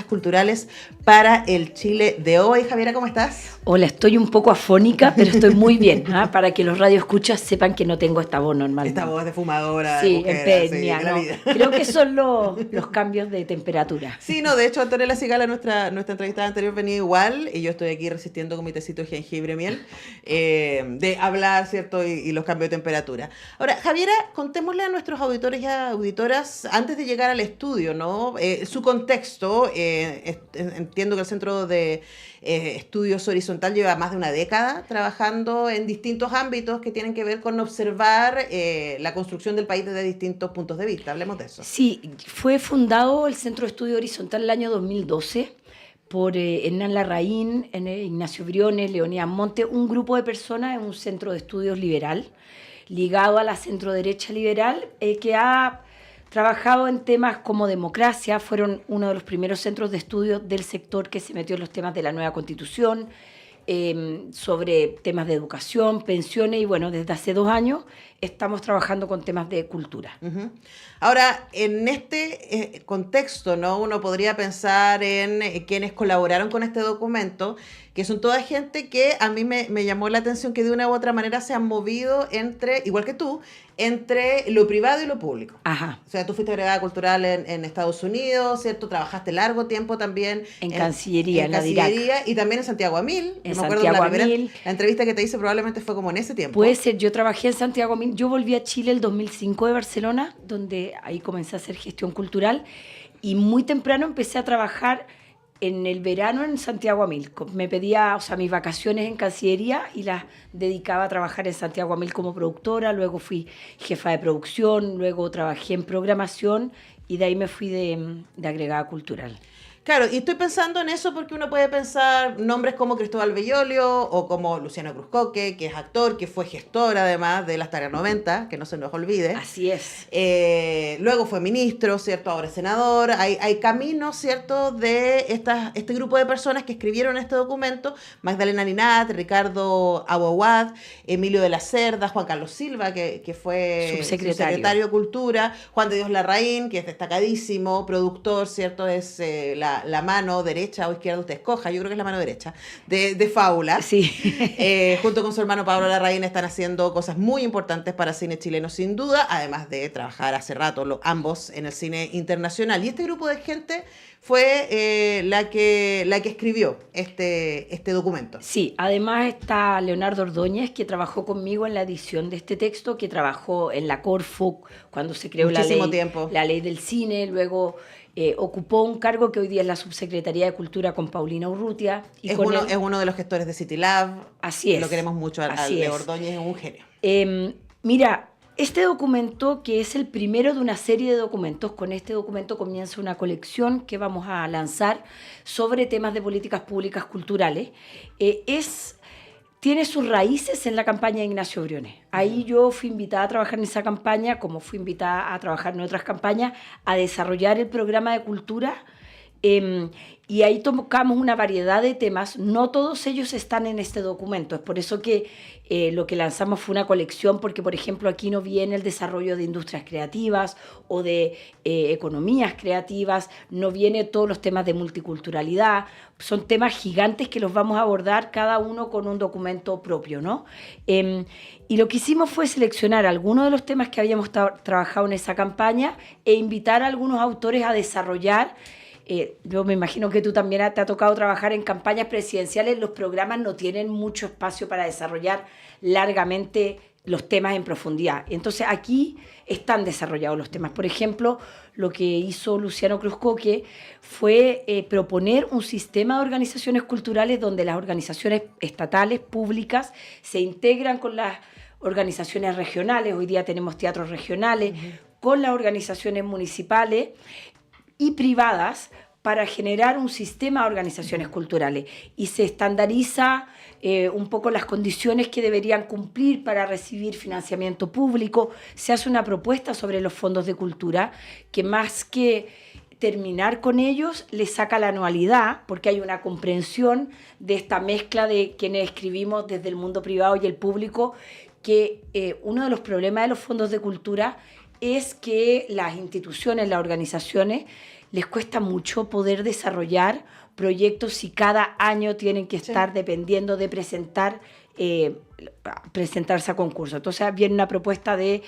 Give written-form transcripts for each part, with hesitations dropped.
Culturales para el Chile de hoy. Javiera, ¿cómo estás? Hola, estoy un poco afónica, pero estoy muy bien, ¿ah? Para que los radioescuchas sepan que no tengo esta voz normal. Esta voz de fumadora, sí, de mujer, empeña, sí, no. vida. Creo que son los cambios de temperatura. Sí, no, de hecho Antonella Cigala, nuestra entrevistada anterior, venía igual y yo estoy aquí resistiendo con mi tecito de jengibre miel de hablar, ¿cierto? Y los cambios de temperatura. Ahora, Javiera, contémosle a nuestros auditores y auditoras, antes de llegar al estudio, ¿no? Su contexto. Entiendo que el Centro de Estudios Horizontal lleva más de una década trabajando en distintos ámbitos que tienen que ver con observar la construcción del país desde distintos puntos de vista. Hablemos de eso. Sí, fue fundado el Centro de Estudio Horizontal el año 2012 por Hernán Larraín, Ignacio Briones, Leonidas Monte, un grupo de personas en un centro de estudios liberal, ligado a la centro-derecha liberal, que ha trabajado en temas como democracia. Fueron uno de los primeros centros de estudio del sector que se metió en los temas de la nueva Constitución, sobre temas de educación, pensiones, y bueno, desde hace 2 años estamos trabajando con temas de cultura. Uh-huh. Ahora, en este contexto, ¿no? Uno podría pensar en quienes colaboraron con este documento, que son toda gente que a mí me llamó la atención que de una u otra manera se han movido entre, igual que tú, entre lo privado y lo público. Ajá. O sea, tú fuiste agregada cultural en Estados Unidos, ¿cierto? Trabajaste largo tiempo también en Cancillería, en Cancillería y también en Santiago Amil. En Santiago Amil. La entrevista que te hice probablemente fue como en ese tiempo. Puede ser, yo trabajé en Santiago Amil. Yo volví a Chile el 2005 de Barcelona, donde ahí comencé a hacer gestión cultural, y muy temprano empecé a trabajar en el verano en Santiago Amil. Me pedía, mis vacaciones en Cancillería y las dedicaba a trabajar en Santiago Amil como productora. Luego fui jefa de producción, luego trabajé en programación y de ahí me fui de agregada cultural. Claro, y estoy pensando en eso porque uno puede pensar nombres como Cristóbal Bellolio o como Luciano Cruzcoque, que es actor, que fue gestor además de las Tareas 90, que no se nos olvide. Así es. Luego fue ministro, ¿cierto? Ahora es senador. Hay caminos, ¿cierto? De este grupo de personas que escribieron este documento: Magdalena Ninat, Ricardo Aguaguad, Emilio de la Cerda, Juan Carlos Silva, que fue subsecretario de Cultura, Juan de Dios Larraín, que es destacadísimo, productor, ¿cierto? Es la mano derecha o izquierda, usted escoja, yo creo que es la mano derecha, de Fábula. Sí. Junto con su hermano Pablo Larraín están haciendo cosas muy importantes para el cine chileno, sin duda, además de trabajar hace rato ambos en el cine internacional. Y este grupo de gente fue la que escribió este documento. Sí, además está Leonardo Ordóñez, que trabajó conmigo en la edición de este texto, que trabajó en la Corfo cuando se creó la ley del cine, luego ocupó un cargo que hoy día es la Subsecretaría de Cultura con Paulina Urrutia. Y es uno de los gestores de City Lab. Así es. Lo queremos mucho, Leo Ordóñez es un genio. Mira, este documento, que es el primero de una serie de documentos, con este documento comienza una colección que vamos a lanzar sobre temas de políticas públicas culturales. Tiene sus raíces en la campaña de Ignacio Briones. Ahí yo fui invitada a trabajar en esa campaña, como fui invitada a trabajar en otras campañas, a desarrollar el programa de cultura. Y ahí tocamos una variedad de temas. No todos ellos están en este documento. Es por eso que lo que lanzamos fue una colección, porque, por ejemplo, aquí no viene el desarrollo de industrias creativas o de economías creativas, no viene todos los temas de multiculturalidad. Son temas gigantes que los vamos a abordar cada uno con un documento propio, ¿no? Y lo que hicimos fue seleccionar algunos de los temas que habíamos trabajado en esa campaña e invitar a algunos autores a desarrollar. Yo me imagino que tú también te ha tocado trabajar en campañas presidenciales. Los programas no tienen mucho espacio para desarrollar largamente los temas en profundidad. Entonces aquí están desarrollados los temas. Por ejemplo, lo que hizo Luciano Cruzcoque fue proponer un sistema de organizaciones culturales donde las organizaciones estatales, públicas, se integran con las organizaciones regionales. Hoy día tenemos teatros regionales, con las organizaciones municipales y privadas, para generar un sistema de organizaciones culturales, y se estandariza un poco las condiciones que deberían cumplir para recibir financiamiento público. Se hace una propuesta sobre los fondos de cultura que, más que terminar con ellos, le saca la anualidad, porque hay una comprensión de esta mezcla de quienes escribimos desde el mundo privado y el público, que uno de los problemas de los fondos de cultura es que las instituciones, las organizaciones, les cuesta mucho poder desarrollar proyectos si cada año tienen que estar dependiendo de presentarse a concurso. Entonces viene una propuesta de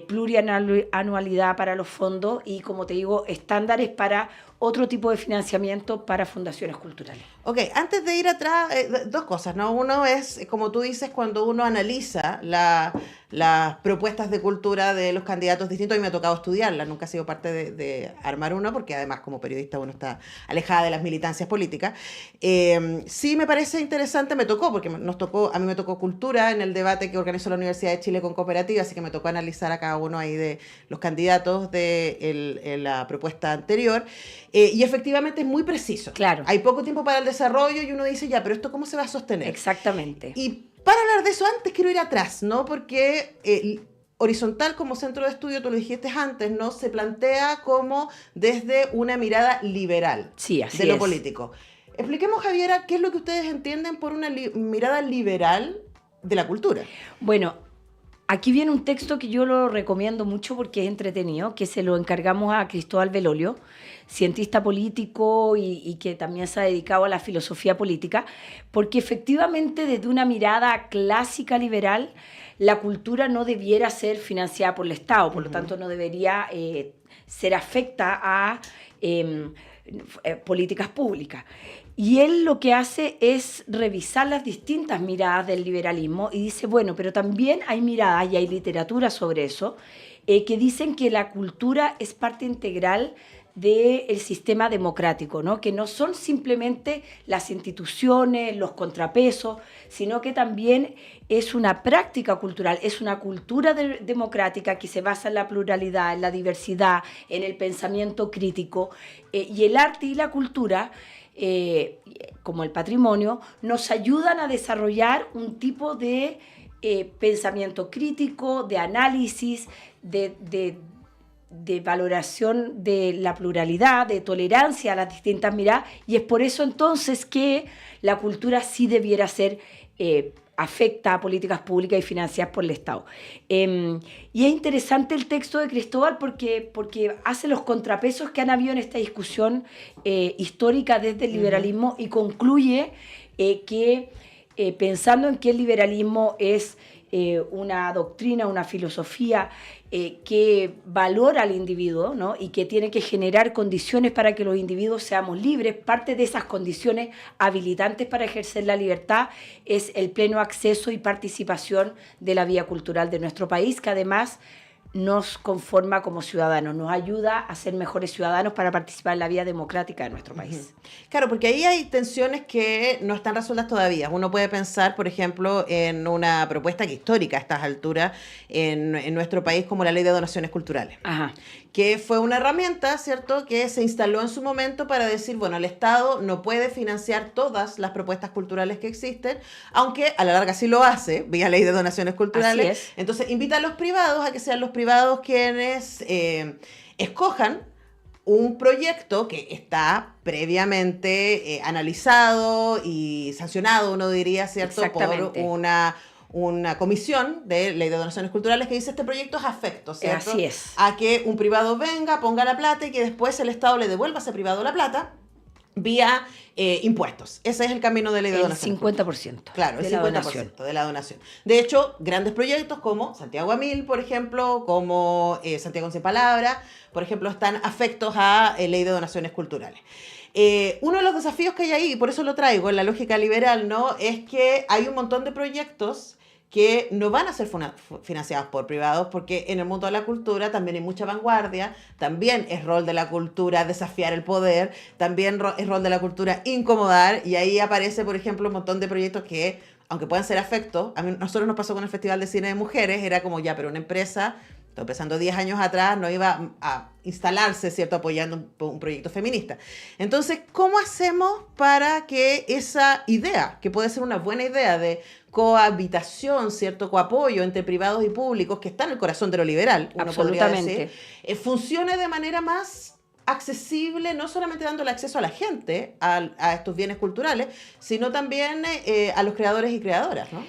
plurianualidad para los fondos y, como te digo, estándares para otro tipo de financiamiento para fundaciones culturales. Ok, antes de ir atrás, dos cosas, ¿no? Uno es, como tú dices, cuando uno analiza las propuestas de cultura de los candidatos distintos, y me ha tocado estudiarlas, nunca he sido parte de armar uno, porque además como periodista uno está alejada de las militancias políticas. Sí me parece interesante, me tocó, porque a mí me tocó cultura en el debate que organizó la Universidad de Chile con Cooperativa, así que me tocó analizar a cada uno ahí de los candidatos de la propuesta anterior. Y efectivamente es muy preciso. Claro. Hay poco tiempo para el desarrollo y uno dice, ya, pero ¿esto cómo se va a sostener? Exactamente. Y para hablar de eso antes quiero ir atrás, ¿no? Porque Horizontal como centro de estudio, tú lo dijiste antes, ¿no? Se plantea como desde una mirada liberal de lo político. Expliquemos, Javiera, qué es lo que ustedes entienden por una mirada liberal de la cultura. Bueno, aquí viene un texto que yo lo recomiendo mucho porque es entretenido, que se lo encargamos a Cristóbal Belolio, cientista político y que también se ha dedicado a la filosofía política, porque efectivamente desde una mirada clásica liberal, la cultura no debiera ser financiada por el Estado, por lo tanto no debería ser afecta a políticas públicas. Y él lo que hace es revisar las distintas miradas del liberalismo y dice, bueno, pero también hay miradas y hay literatura sobre eso, que dicen que la cultura es parte integral del sistema democrático, ¿no? Que no son simplemente las instituciones, los contrapesos, sino que también es una práctica cultural, es una cultura democrática que se basa en la pluralidad, en la diversidad, en el pensamiento crítico, y el arte y la cultura, como el patrimonio, nos ayudan a desarrollar un tipo de pensamiento crítico, de análisis, de valoración de la pluralidad, de tolerancia a las distintas miradas, y es por eso entonces que la cultura sí debiera ser afecta a políticas públicas y financiadas por el Estado. Y es interesante el texto de Cristóbal porque hace los contrapesos que han habido en esta discusión histórica desde el liberalismo y concluye que pensando en que el liberalismo es una doctrina, una filosofía que valora al individuo, ¿no? Y que tiene que generar condiciones para que los individuos seamos libres. Parte de esas condiciones habilitantes para ejercer la libertad es el pleno acceso y participación de la vida cultural de nuestro país, que además nos conforma como ciudadanos, nos ayuda a ser mejores ciudadanos para participar en la vida democrática de nuestro país. Claro, porque ahí hay tensiones que no están resueltas todavía. Uno puede pensar, por ejemplo, en una propuesta que histórica a estas alturas en nuestro país como la Ley de Donaciones Culturales. Ajá. Que fue una herramienta, ¿cierto?, que se instaló en su momento para decir, bueno, el Estado no puede financiar todas las propuestas culturales que existen, aunque a la larga sí lo hace, vía Ley de Donaciones Culturales. Así es. Entonces, invita a los privados a que sean los privados quienes escojan un proyecto que está previamente analizado y sancionado, uno diría, ¿cierto?, por una comisión de Ley de Donaciones Culturales que dice este proyecto es afecto, ¿cierto? Así es. A que un privado venga, ponga la plata y que después el Estado le devuelva a ese privado la plata vía impuestos. Ese es el camino de Ley de Donaciones. El 50%. Claro, el 50% de la donación. De hecho, grandes proyectos como Santiago a 1000, por ejemplo, como Santiago en 100 palabras, por ejemplo, están afectos a Ley de Donaciones Culturales. Uno de los desafíos que hay ahí, y por eso lo traigo en la lógica liberal, ¿no?, es que hay un montón de proyectos que no van a ser financiados por privados, porque en el mundo de la cultura también hay mucha vanguardia, también es rol de la cultura desafiar el poder, también es rol de la cultura incomodar, y ahí aparece, por ejemplo, un montón de proyectos que, aunque puedan ser afectos, a nosotros nos pasó con el Festival de Cine de Mujeres, era como ya, pero una empresa, estoy empezando 10 años atrás, no iba a instalarse, ¿cierto?, apoyando un proyecto feminista. Entonces, ¿cómo hacemos para que esa idea, que puede ser una buena idea de cohabitación, ¿cierto?, coapoyo entre privados y públicos, que está en el corazón de lo liberal, uno podría decir, funcione de manera más accesible, no solamente dándole acceso a la gente a estos bienes culturales, sino también a los creadores y creadoras, ¿no?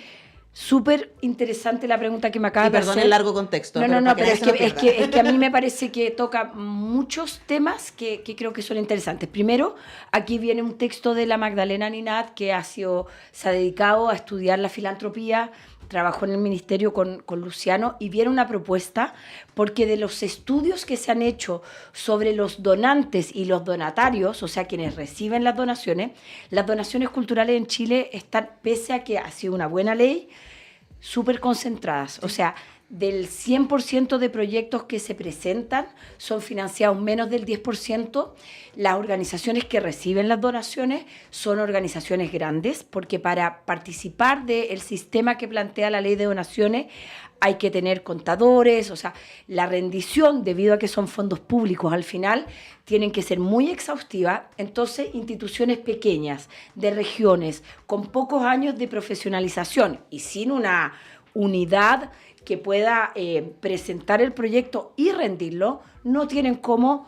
Súper interesante la pregunta que me acaba de hacer. Perdón el largo contexto. No, pero es que a mí me parece que toca muchos temas que creo que son interesantes. Primero, aquí viene un texto de la Magdalena Ninat que se ha dedicado a estudiar la filantropía, trabajó en el ministerio con Luciano y viene una propuesta porque de los estudios que se han hecho sobre los donantes y los donatarios, o sea, quienes reciben las donaciones culturales en Chile están, pese a que ha sido una buena ley, súper concentradas. O sea, del 100% de proyectos que se presentan, son financiados menos del 10%. Las organizaciones que reciben las donaciones son organizaciones grandes, porque para participar del sistema que plantea la ley de donaciones hay que tener contadores, o sea, la rendición, debido a que son fondos públicos al final, tienen que ser muy exhaustivas. Entonces, instituciones pequeñas, de regiones, con pocos años de profesionalización y sin una unidad que pueda presentar el proyecto y rendirlo, no tienen cómo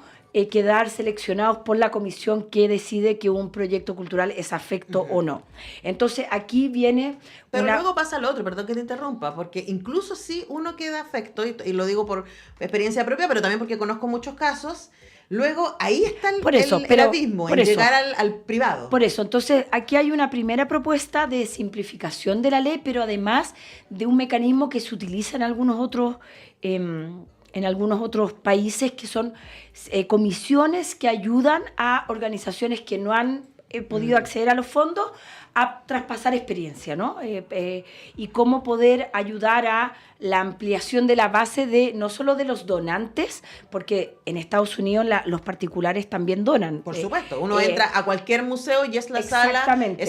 quedar seleccionados por la comisión que decide que un proyecto cultural es afecto o no. Entonces, aquí viene... Pero luego pasa lo otro, perdón que te interrumpa, porque incluso si uno queda afecto, y lo digo por experiencia propia, pero también porque conozco muchos casos, luego ahí está el abismo, en llegar al privado. Por eso, entonces aquí hay una primera propuesta de simplificación de la ley, pero además de un mecanismo que se utiliza en algunos otros países, que son comisiones que ayudan a organizaciones que no han podido acceder a los fondos a traspasar experiencia, ¿no? Y cómo poder ayudar a la ampliación de la base de no solo de los donantes, porque en Estados Unidos los particulares también donan. Por supuesto, uno entra a cualquier museo y es la sala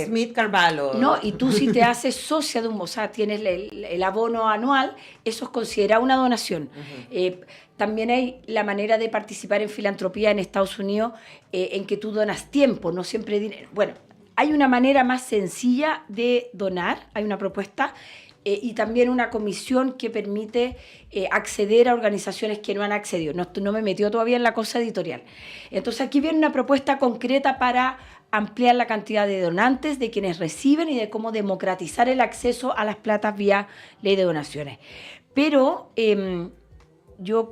Smith Carvalho. No, y tú si te haces socia de un museo, o sea, tienes el abono anual, eso es considerado una donación. También hay la manera de participar en filantropía en Estados Unidos, en que tú donas tiempo, no siempre dinero. Bueno, hay una manera más sencilla de donar, hay una propuesta, y también una comisión que permite acceder a organizaciones que no han accedido. No me metió todavía en la cosa editorial. Entonces aquí viene una propuesta concreta para ampliar la cantidad de donantes, de quienes reciben y de cómo democratizar el acceso a las platas vía ley de donaciones. Pero yo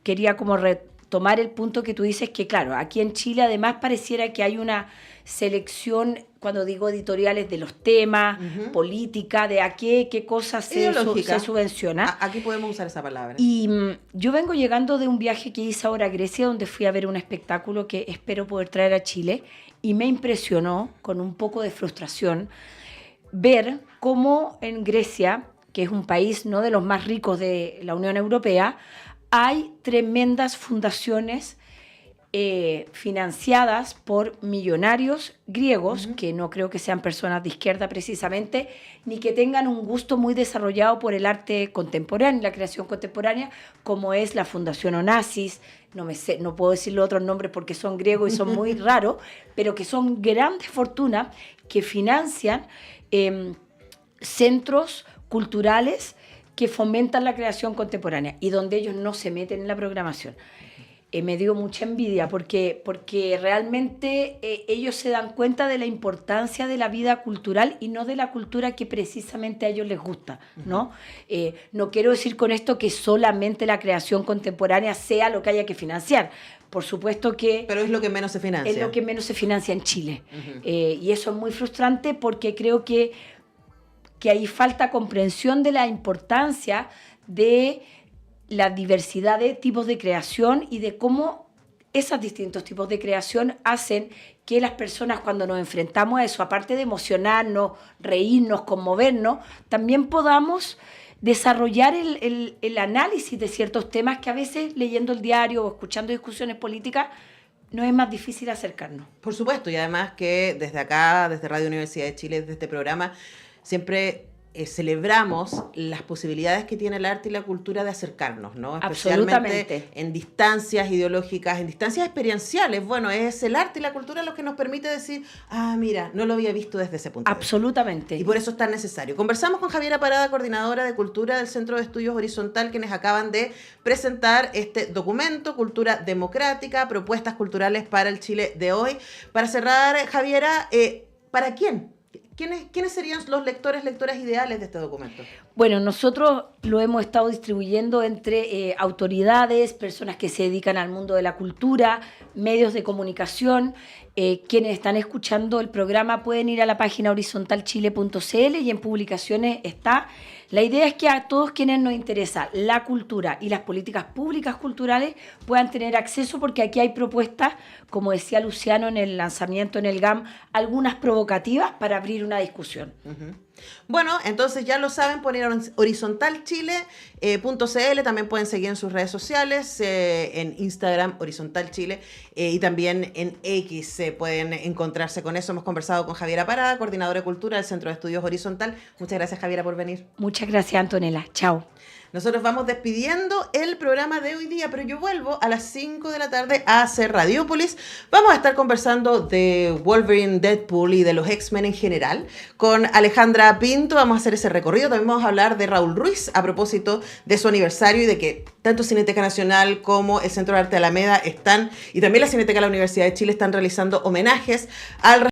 quería como retomar el punto que tú dices, que claro, aquí en Chile además pareciera que hay una selección, cuando digo editoriales, de los temas, política, de a qué cosas se subvenciona. Aquí podemos usar esa palabra. Y yo vengo llegando de un viaje que hice ahora a Grecia, donde fui a ver un espectáculo que espero poder traer a Chile, y me impresionó, con un poco de frustración, ver cómo en Grecia, que es un país no de los más ricos de la Unión Europea, hay tremendas fundaciones financiadas por millonarios griegos, que no creo que sean personas de izquierda precisamente, ni que tengan un gusto muy desarrollado por el arte contemporáneo, la creación contemporánea, como es la Fundación Onassis, no puedo decir los otros nombres porque son griegos y son muy raros, pero que son grandes fortunas que financian centros culturales que fomentan la creación contemporánea y donde ellos no se meten en la programación. Me dio mucha envidia porque realmente ellos se dan cuenta de la importancia de la vida cultural y no de la cultura que precisamente a ellos les gusta, ¿no? No quiero decir con esto que solamente la creación contemporánea sea lo que haya que financiar. Por supuesto que... Pero es lo que menos se financia. Es lo que menos se financia en Chile. Y eso es muy frustrante porque creo que ahí falta comprensión de la importancia de la diversidad de tipos de creación y de cómo esos distintos tipos de creación hacen que las personas, cuando nos enfrentamos a eso, aparte de emocionarnos, reírnos, conmovernos, también podamos desarrollar el análisis de ciertos temas que a veces leyendo el diario o escuchando discusiones políticas nos es más difícil acercarnos. Por supuesto, y además que desde acá, desde Radio Universidad de Chile, desde este programa, siempre celebramos las posibilidades que tiene el arte y la cultura de acercarnos, ¿no? Especialmente en distancias ideológicas, en distancias experienciales. Bueno, es el arte y la cultura lo que nos permite decir, mira, no lo había visto desde ese punto de vista. Absolutamente. Y por eso es tan necesario. Conversamos con Javiera Parada, coordinadora de Cultura del Centro de Estudios Horizontal, quienes acaban de presentar este documento, Cultura Democrática, Propuestas Culturales para el Chile de hoy. Para cerrar, Javiera, ¿para quién? ¿quiénes serían los lectores, lectoras ideales de este documento? Bueno, nosotros lo hemos estado distribuyendo entre autoridades, personas que se dedican al mundo de la cultura, medios de comunicación. Quienes están escuchando el programa pueden ir a la página horizontalchile.cl y en publicaciones está. La idea es que a todos quienes nos interesa la cultura y las políticas públicas culturales puedan tener acceso, porque aquí hay propuestas, como decía Luciano en el lanzamiento en el GAM, algunas provocativas para abrir una discusión. Uh-huh. Bueno, entonces ya lo saben, poner horizontalchile.cl, también pueden seguir en sus redes sociales, en Instagram, Horizontal Chile, y también en X pueden encontrarse con eso. Hemos conversado con Javiera Parada, coordinadora de cultura del Centro de Estudios Horizontal. Muchas gracias, Javiera, por venir. Muchas gracias, Antonella. Chao. Nosotros vamos despidiendo el programa de hoy día, pero yo vuelvo a las 5 de la tarde a hacer Radiópolis. Vamos a estar conversando de Wolverine, Deadpool y de los X-Men en general con Alejandra Pinto. Vamos a hacer ese recorrido. También vamos a hablar de Raúl Ruiz a propósito de su aniversario y de que tanto Cineteca Nacional como el Centro de Arte Alameda están, y también la Cineteca de la Universidad de Chile están realizando homenajes al